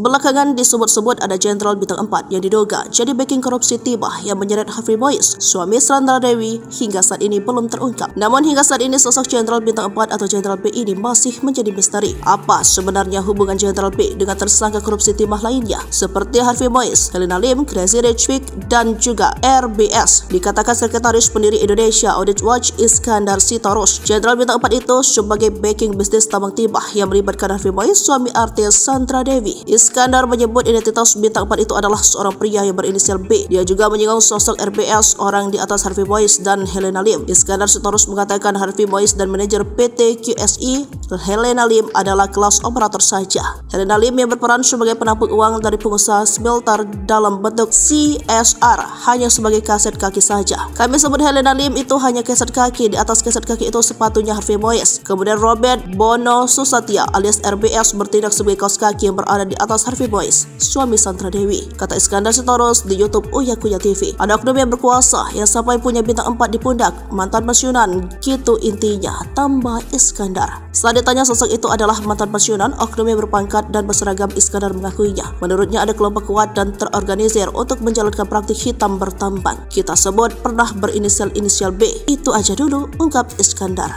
Belakangan disebut-sebut ada Jenderal Bintang 4 yang diduga jadi backing korupsi Timah yang menyeret Harvey Mois, suami Sandra Dewi, hingga saat ini belum terungkap. Namun hingga saat ini sosok Jenderal Bintang 4 atau Jenderal B ini masih menjadi misteri. Apa sebenarnya hubungan Jenderal B dengan tersangka korupsi Timah lainnya seperti Harvey Mois, Helena Lim, Crazy Rich Pig, dan juga RBS? Dikatakan Sekretaris Pendiri Indonesia Audit Watch Iskandar Sitorus, Jenderal Bintang 4 itu sebagai backing bisnis tambang Timah yang melibatkan Harvey Mois, suami artis Sandra Dewi. Iskandar menyebut identitas Bintang 4 itu adalah seorang pria yang berinisial B. Dia juga menyinggung sosok RBS, orang di atas Harvey Mois dan Helena Lim. Iskandar Sitorus mengatakan Harvey Mois dan manajer PT QSI Helena Lim adalah kelas operator saja. Helena Lim yang berperan sebagai penampung uang dari pengusaha smelter dalam bentuk CSR hanya sebagai kaset kaki saja. Kami sebut Helena Lim itu hanya kaset kaki, di atas kaset kaki itu sepatunya Harvey Mois. Kemudian Robert Bono Susatya alias RBS bertindak sebagai kaos kaki yang berada di atas Harvey Mois, suami Sandra Dewi. Kata Iskandar Sitorus di YouTube Uya Kuya TV, ada oknum yang berkuasa yang sampai punya bintang 4 di pundak, mantan pensiunan, gitu intinya, tambah Iskandar. Setelah ditanya sosok itu adalah mantan pensiunan, oknum yang berpangkat dan berseragam, Iskandar mengakuinya. Menurutnya ada kelompok kuat dan terorganisir untuk menjalankan praktik hitam bertambang. Kita sebut pernah berinisial B. Itu aja dulu, ungkap Iskandar.